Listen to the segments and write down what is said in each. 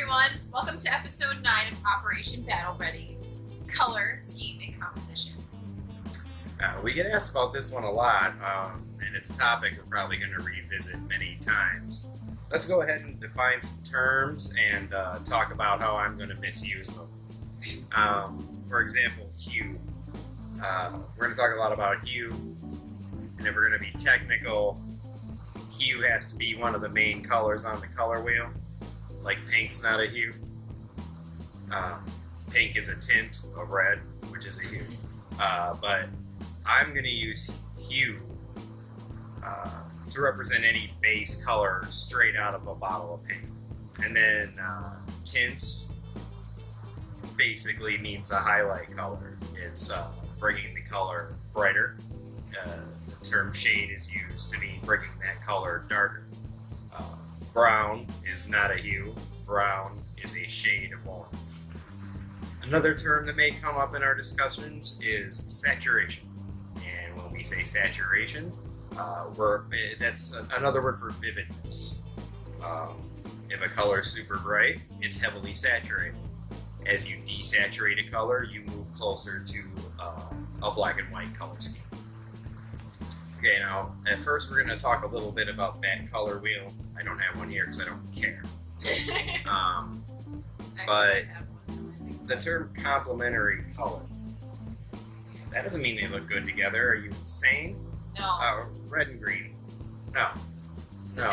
everyone. Welcome to episode 9 of Operation Battle Ready, Color, Scheme, and Composition. We get asked about this one a lot, and it's a topic we're probably going to revisit many times. Let's go ahead and define some terms and talk about how I'm going to misuse them. For example, hue. We're going to talk a lot about hue, and if we're going to be technical, hue has to be one of the main colors on the color wheel. Like pink's not a hue. Pink is a tint of red, which is a hue. But I'm going to use hue to represent any base color straight out of a bottle of paint. And then tints basically means a highlight color. It's bringing the color brighter. The term shade is used to mean bringing that color darker. Brown is not a hue. Brown is a shade of orange. Another term that may come up in our discussions is saturation. And when we say saturation, that's another word for vividness. If a color is super bright, it's heavily saturated. As you desaturate a color, you move closer to a black and white color scheme. Okay, now, at first we're going to talk a little bit about that color wheel. I don't have one here because I don't care. But the term complementary color, that doesn't mean they look good together. Are you insane? No. Red and green. No. The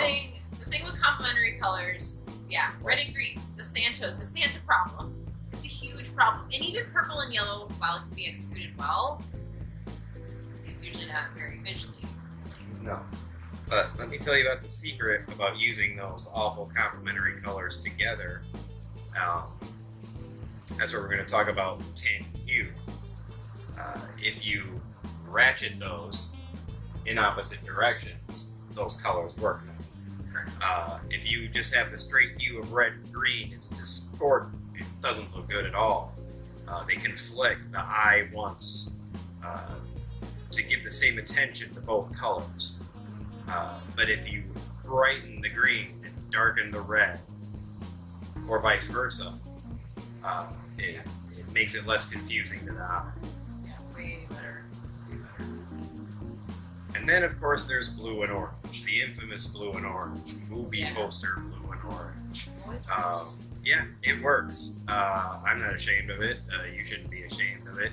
thing with complementary colors, yeah, red and green, the Santa problem. It's a huge problem. And even purple and yellow, while it can be executed well, it's usually not very visually. No. But let me tell you about the secret about using those awful complementary colors together. That's what we're going to talk about, tint, hue. If you ratchet those in opposite directions, those colors work. If you just have the straight hue of red and green, it's discordant. It doesn't look good at all. They conflict. The eye wants to give the same attention to both colors. But if you brighten the green and darken the red, or vice versa, it makes it less confusing to the eye. Yeah, way better. And then, of course, there's blue and orange, the infamous blue and orange, movie poster blue and orange. Always works. Yeah, it works. I'm not ashamed of it. You shouldn't be ashamed of it.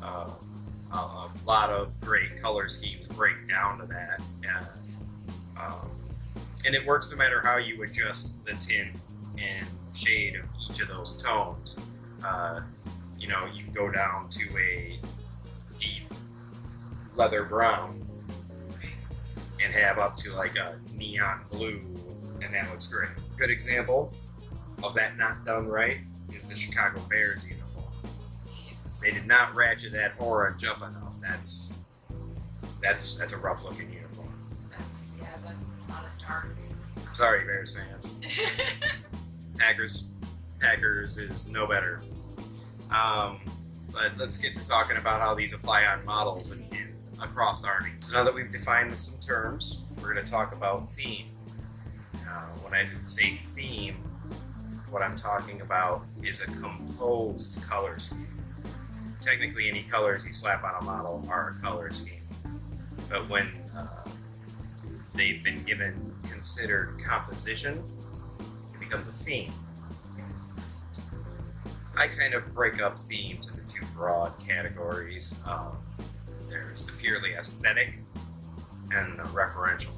A lot of great color schemes break down to that. And it works no matter how you adjust the tint and shade of each of those tones. You go down to a deep leather brown and have up to like a neon blue, and that looks great. Good example of that not done right is the Chicago Bears uniform. Yes. They did not ratchet that orange up enough. That's a rough looking uniform. That's a lot of dark. Sorry, Bears fans. Packers is no better. But let's get to talking about how these apply on models and across army. So now that we've defined some terms, we're going to talk about theme. When I say theme, what I'm talking about is a composed color scheme. Technically, any colors you slap on a model are a color scheme. But when they've been considered composition, it becomes a theme. I kind of break up themes into two broad categories. There's the purely aesthetic and the referential.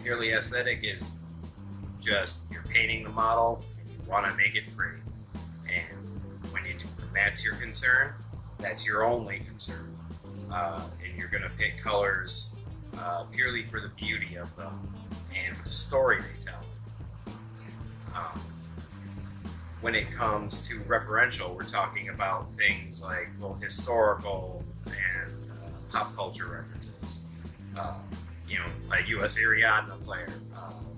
Purely aesthetic is just you're painting the model and you want to make it pretty. And when that's your concern, that's your only concern. And you're going to pick colors purely for the beauty of them and for the story they tell. When it comes to referential, we're talking about things like both historical and pop culture references. A U.S. Ariadne player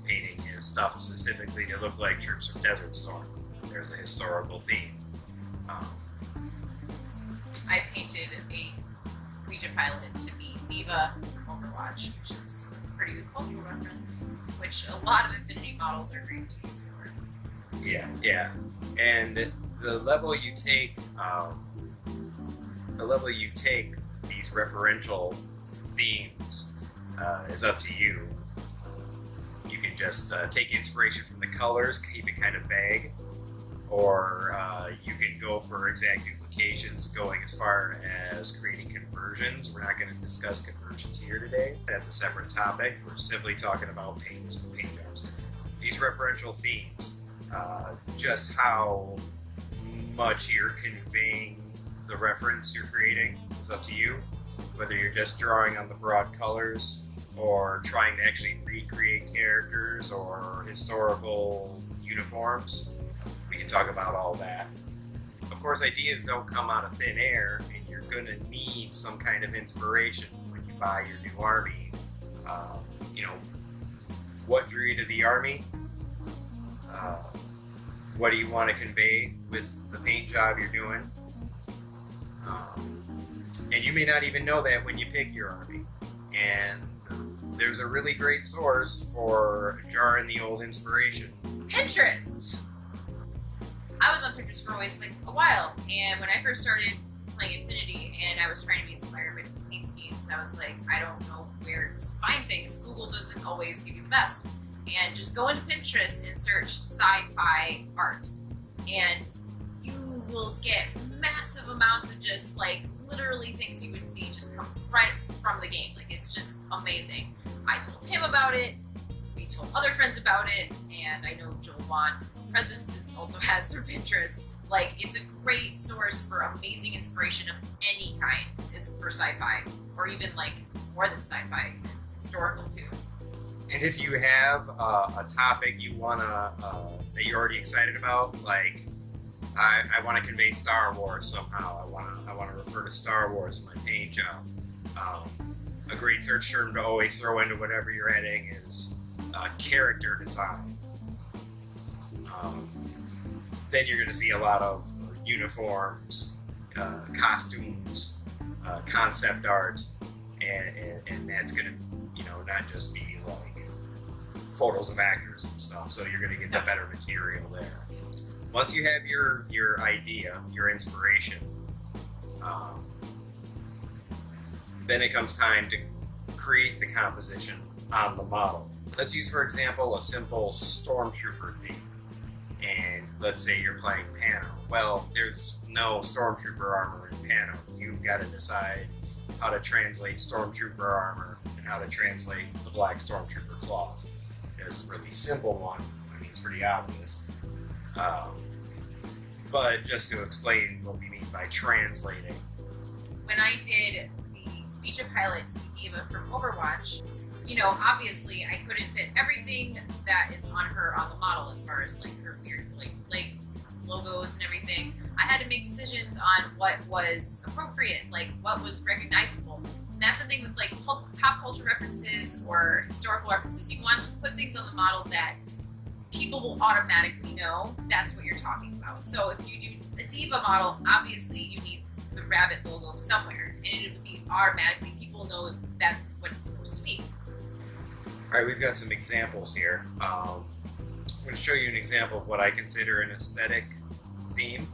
painting his stuff specifically to look like troops from Desert Storm. There's a historical theme. I painted a Legion pilot to be Diva from Overwatch, which is a pretty good cultural reference, which a lot of Infinity models are great to use for. Yeah. And the level you take, these referential themes is up to you. You can just take inspiration from the colors, keep it kind of vague, or you can go for exact duplications, going as far as creating conversions. We're not going to discuss conversions here today. That's a separate topic. We're simply talking about paint jobs. These referential themes, just how much you're conveying the reference you're creating is up to you. Whether you're just drawing on the broad colors or trying to actually recreate characters or historical uniforms, we can talk about all that. Of course, ideas don't come out of thin air, and you're going to need some kind of inspiration when you buy your new army. What drew you to the army? What do you want to convey with the paint job you're doing? And you may not even know that when you pick your army. And there's a really great source for jarring the old inspiration. Pinterest! I was on Pinterest for a while, and when I first started playing Infinity and I was trying to be inspired by paint schemes, I was like, I don't know where to find things. Google doesn't always give you the best. And just go into Pinterest and search sci-fi art, and you will get massive amounts of just literally things you would see just come right from the game. It's just amazing. I told him about it, we told other friends about it, and I know Joel Vaughn Presence also has her Pinterest. It's a great source for amazing inspiration of any kind is for sci-fi, or even more than sci-fi, historical too. And if you have a topic you wanna that you're already excited about, I want to convey Star Wars somehow. I want to refer to Star Wars in my paint job. A great search term to always throw into whatever you're editing is character design. Then you're going to see a lot of uniforms, costumes, concept art, and that's going to not just be photos of actors and stuff. So you're going to get the better material there. Once you have your idea, your inspiration, then it comes time to create the composition on the model. Let's use, for example, a simple Stormtrooper theme. And let's say you're playing Pano. Well, there's no Stormtrooper armor in Pano. You've got to decide how to translate Stormtrooper armor and how to translate the black Stormtrooper cloth. It's a really simple one. I mean, it's pretty obvious. But just to explain what we mean by translating. When I did the Legion pilot to the Diva from Overwatch, obviously I couldn't fit everything that is on her on the model as far as her weird leg logos and everything. I had to make decisions on what was appropriate, what was recognizable. And that's the thing with pop culture references or historical references. You want to put things on the model that people will automatically know that's what you're talking about. So if you do a Diva model, obviously you need the rabbit logo somewhere, and it would be automatically, people know that's what it's supposed to be. All right, we've got some examples here. I'm going to show you an example of what I consider an aesthetic theme.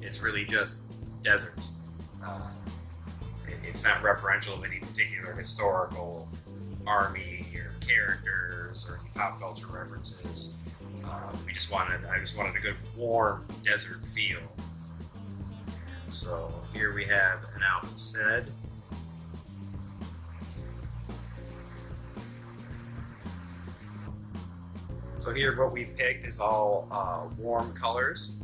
It's really just desert. It's not referential of any particular historical army or characters or pop culture references. I just wanted a good warm desert feel. So here we have an Alpha Sed. So here what we've picked is all warm colors.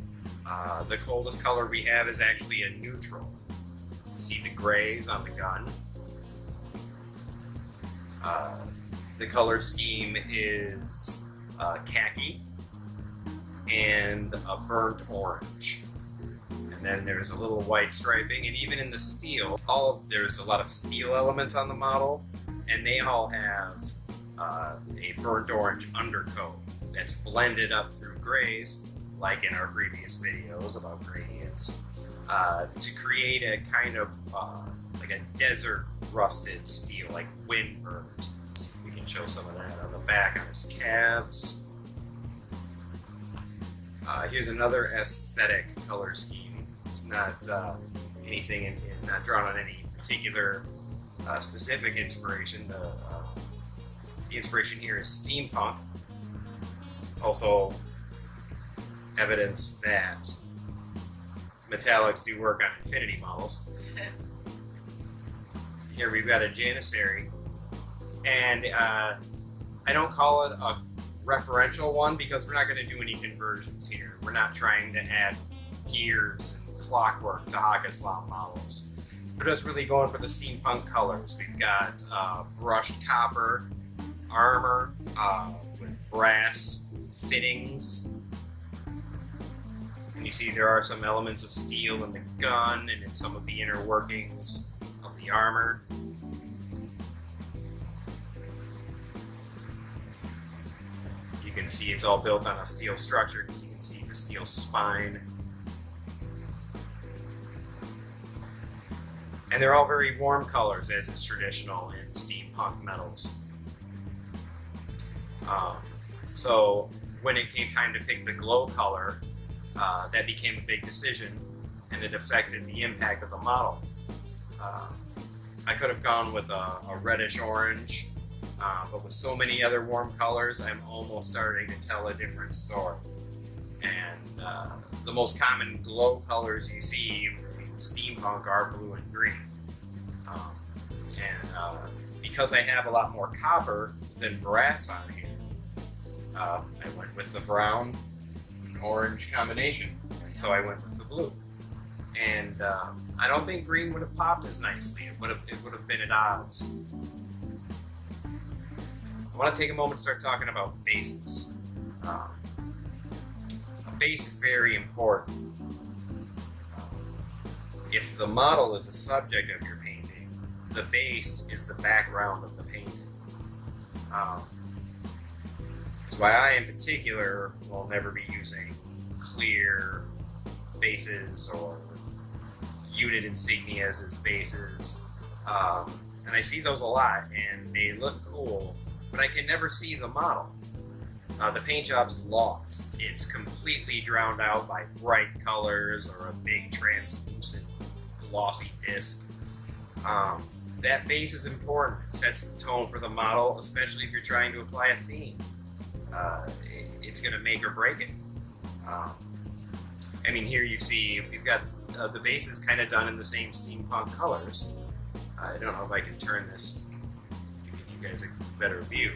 The coldest color we have is actually a neutral. You see the grays on the gun. The color scheme is khaki and a burnt orange. And then there's a little white striping, and even in the steel, there's a lot of steel elements on the model, and they all have a burnt orange undercoat that's blended up through grays, like in our previous videos about gradients, to create a kind of like a desert rusted steel, like wind burnt. We can show some of that on the back on his calves. Here's another aesthetic color scheme. It's not anything not drawn on any particular specific inspiration. The inspiration here is steampunk. Also evidence that metallics do work on infinity models. Here we've got a Janissary, and I don't call it a referential one because we're not going to do any conversions here. We're not trying to add gears and clockwork to Hakkaslam models. We're just really going for the steampunk colors. We've got brushed copper armor with brass fittings. And you see there are some elements of steel in the gun and in some of the inner workings of the armor. You can see it's all built on a steel structure. You can see the steel spine. And they're all very warm colors, as is traditional in steampunk metals. So when it came time to pick the glow color, that became a big decision, and it affected the impact of the model. I could have gone with a reddish orange, but with so many other warm colors, I'm almost starting to tell a different story. And the most common glow colors you see in steampunk are blue and green. Because I have a lot more copper than brass on here, I went with the brown and orange combination, and so I went with the blue. And I don't think green would have popped as nicely. It would have been at odds. I want to take a moment to start talking about bases. A base is very important. If the model is a subject of your painting, the base is the background of the painting. That's why I, in particular, will never be using clear bases or unit insignias as bases. And I see those a lot, and they look cool, but I can never see the model. The paint job's lost. It's completely drowned out by bright colors or a big translucent glossy disc. That base is important. It sets the tone for the model, especially if you're trying to apply a theme. It's going to make or break it. I mean, here you see we've got the base is kind of done in the same steampunk colors. I don't know if I can turn this to give you guys a better view.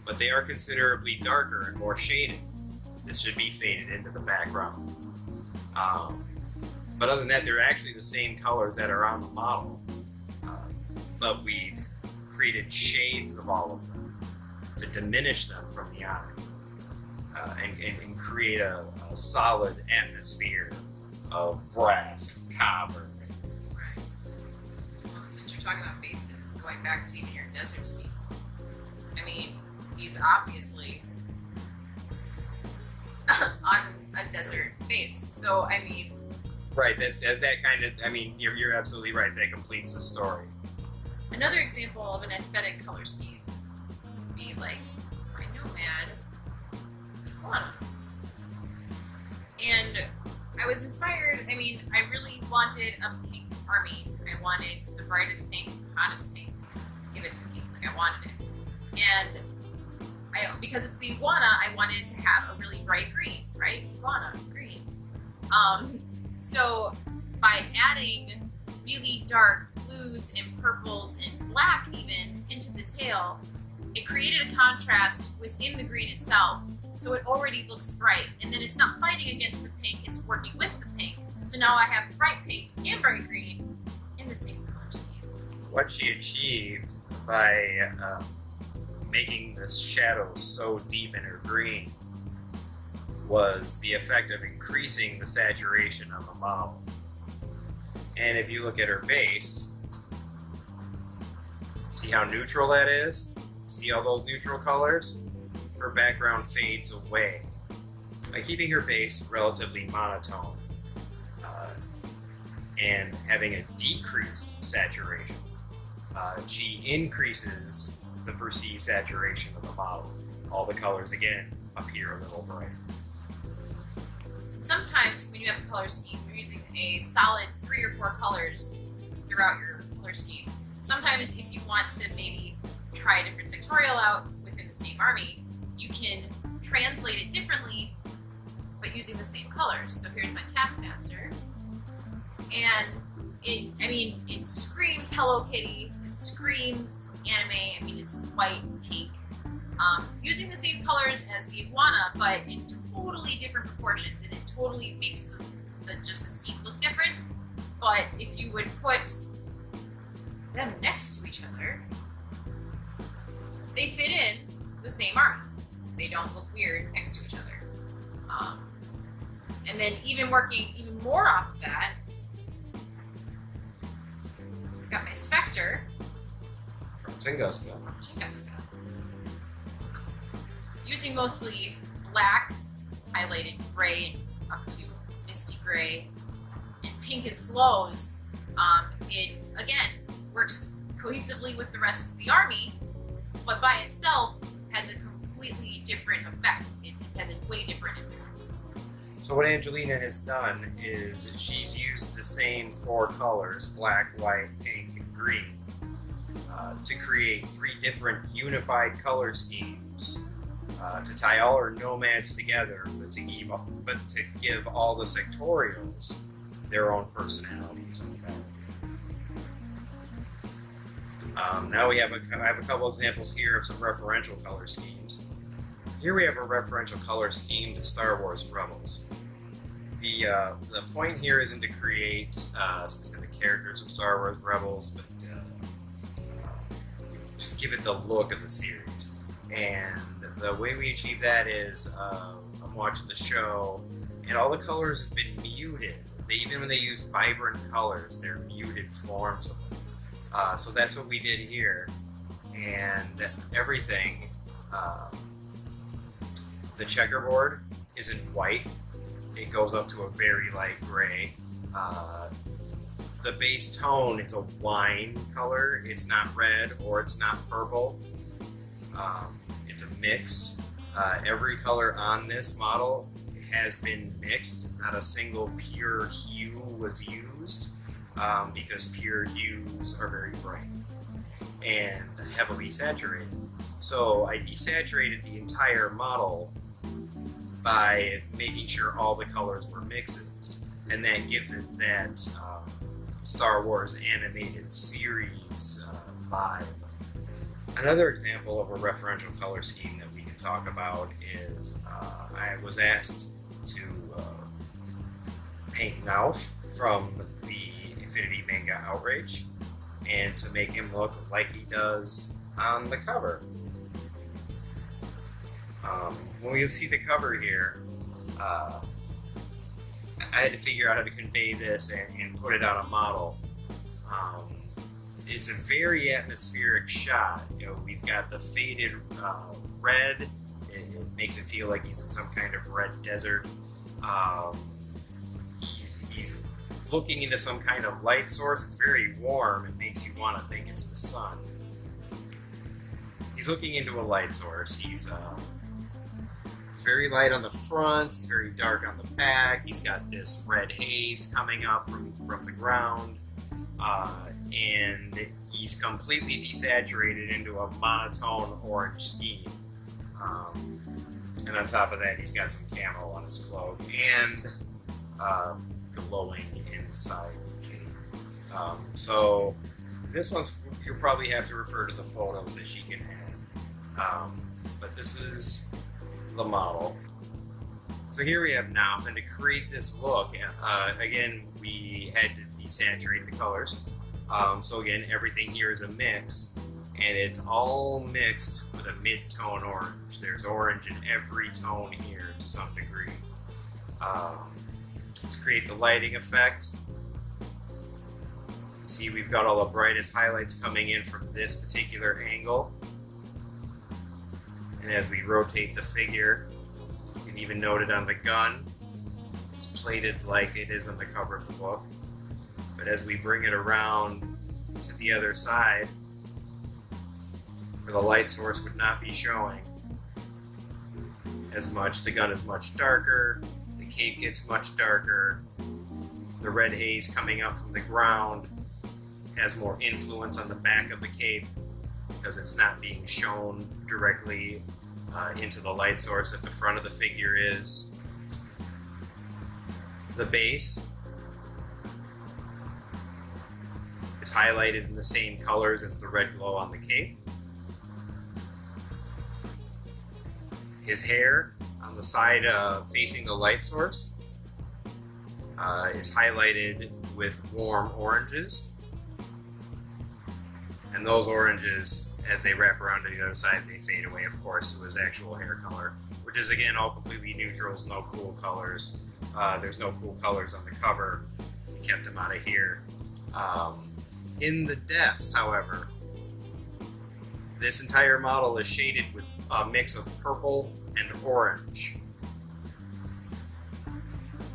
But they are considerably darker and more shaded. This should be faded into the background. But other than that, they're actually the same colors that are on the model. But we've created shades of all of them to diminish them from the eye and create a solid atmosphere of brass and copper. Right. Well, since you're talking about bases, going back to even your desert scheme, I mean, he's obviously on a desert base. So, I mean... Right, that kind of, I mean, you're absolutely right. That completes the story. Another example of an aesthetic color scheme would be like my Nomad Iguana. And I was inspired, I mean, I really wanted a pink army. I wanted the brightest pink, hottest pink. Give it to me, like I wanted it. And because it's the iguana, I wanted to have a really bright green, right? Iguana, green. So by adding really dark blues and purples and black even into the tail, it created a contrast within the green itself. So it already looks bright. And then it's not fighting against the pink, it's working with the pink. So now I have bright pink and bright green in the same color scheme. What she achieved by making the shadows so deep in her green was the effect of increasing the saturation of the model. And if you look at her base, see how neutral that is? See all those neutral colors? Her background fades away. By keeping her base relatively monotone and having a decreased saturation, she increases the perceived saturation of the model. All the colors, again, appear a little bright. Sometimes when you have a color scheme, you're using a solid 3 or 4 colors throughout your color scheme. Sometimes if you want to maybe try a different sectorial out within the same army, you can translate it differently, but using the same colors. So here's my Taskmaster, and it screams Hello Kitty, it screams anime. I mean, it's white and pink. Using the same colors as the iguana, but in totally different proportions, and it totally makes just the scheme look different. But if you would put them next to each other, they fit in the same army. They don't look weird next to each other. And then even working even more off of that, I've got my Spectre From Tunguska. Using mostly black, highlighted gray, up to misty gray, and pink as glows. It, again, works cohesively with the rest of the army, but by itself has a completely different effect. It has a way different impact. So what Angelina has done is she's used the same 4 colors, black, white, pink, and green, to create 3 different unified color schemes to tie all her nomads together, but to give all the sectorials their own personalities on the battlefield. Now I have a couple examples here of some referential color schemes. Here we have a referential color scheme to Star Wars Rebels. The point here isn't to create specific characters of Star Wars Rebels, but just give it the look of the series. And the way we achieve that is I'm watching the show, and all the colors have been muted. Even when they use vibrant colors, they're muted forms of them. So that's what we did here. And everything, the checkerboard isn't white. It goes up to a very light gray. The base tone is a wine color. It's not red or it's not purple. It's a mix. Every color on this model has been mixed. Not a single pure hue was used because pure hues are very bright and heavily saturated. So I desaturated the entire model by making sure all the colors were mixes, and that gives it that Star Wars animated series vibe. Another example of a referential color scheme that we can talk about is I was asked to paint Nauf from the Infinity manga Outrage, and to make him look like he does on the cover. When we see the cover here, I had to figure out how to convey this and put it on a model. It's a very atmospheric shot. You know, we've got the faded red. It makes it feel like he's in some kind of red desert. He's looking into some kind of light source. It's very warm. It makes you want to think it's the sun. He's looking into a light source. He's very light on the front. It's very dark on the back. He's got this red haze coming up from the ground. And he's completely desaturated into a monotone orange scheme. And on top of that, he's got some camo on his cloak and glowing inside. So this one's, you'll probably have to refer to the photos that she can add. But this is the model. So here we have Nauf, and to create this look, again, we had to desaturate the colors. So again, everything here is a mix, and it's all mixed with a mid-tone orange. There's orange in every tone here to some degree. To create the lighting effect, see we've got all the brightest highlights coming in from this particular angle. And as we rotate the figure, you can even note it on the gun. It's plated like it is on the cover of the book. But as we bring it around to the other side, where the light source would not be showing, as much. The gun is much darker. The cape gets much darker. The red haze coming up from the ground has more influence on the back of the cape because it's not being shown directly into the light source that the front of the figure is. The base is highlighted in the same colors as the red glow on the cape. His hair on the side facing the light source is highlighted with warm oranges. And those oranges, as they wrap around to the other side, they fade away, of course, to his actual hair color, which is, again, all completely neutrals, no cool colors. There's no cool colors on the cover. We kept them out of here. In the depths, however, this entire model is shaded with a mix of purple and orange.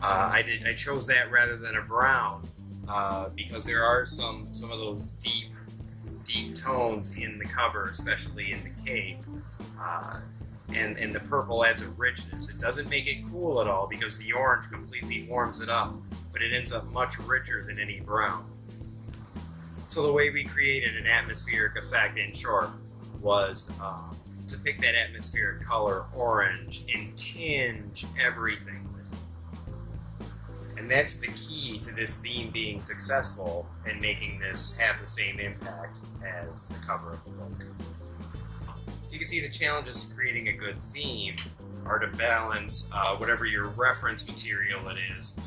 I chose that rather than a brown because there are some of those deep tones in the cover, especially in the cape, and the purple adds a richness. It doesn't make it cool at all because the orange completely warms it up, but it ends up much richer than any brown. So the way we created an atmospheric effect, in short, was to pick that atmospheric color orange and tinge everything with it. And that's the key to this theme being successful and making this have the same impact as the cover of the book. So you can see the challenges to creating a good theme are to balance whatever your reference material is,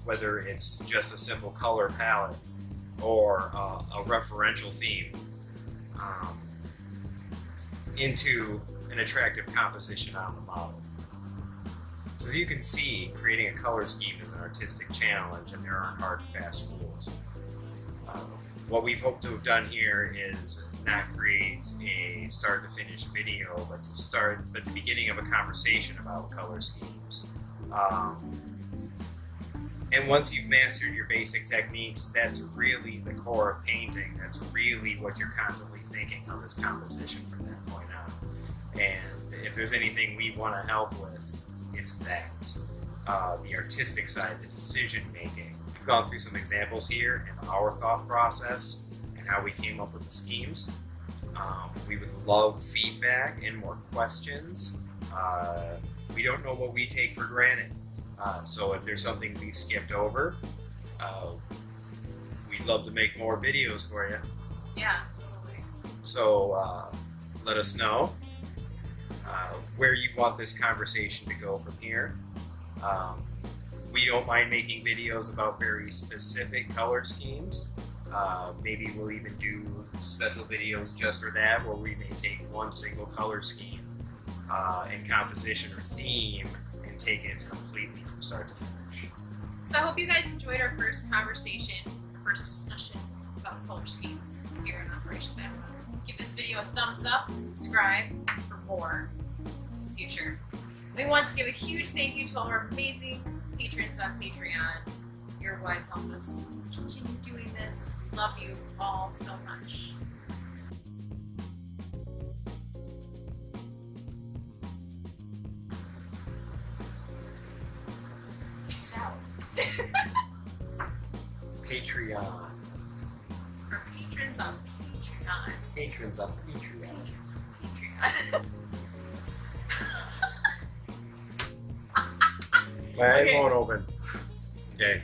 whether it's just a simple color palette or a referential theme, into an attractive composition on the model. So as you can see, creating a color scheme is an artistic challenge, and there aren't hard and fast rules. What we've hoped to have done here is not create a start to finish video, but the beginning of a conversation about color schemes. And once you've mastered your basic techniques, that's really the core of painting. That's really what you're constantly thinking of as composition from that point on. And if there's anything we want to help with, it's that. The artistic side, the decision making. We've gone through some examples here in our thought process and how we came up with the schemes. We would love feedback and more questions. We don't know what we take for granted. So if there's something we've skipped over, we'd love to make more videos for you. Yeah, totally. So let us know where you want this conversation to go from here. We don't mind making videos about very specific color schemes. Maybe we'll even do special videos just for that, where we may take one single color scheme and composition or theme and take it completely from start to finish. So I hope you guys enjoyed our first conversation, first discussion about color schemes here in Operation Backbone. Give this video a thumbs up and subscribe for more in the future. We want to give a huge thank you to all our amazing patrons on Patreon. You're what help us continue doing this. We love you all so much. Peace out. Patreon. Our patrons on Patreon. Patrons on Patreon. Patreon. My eyes Okay. won't open. Okay.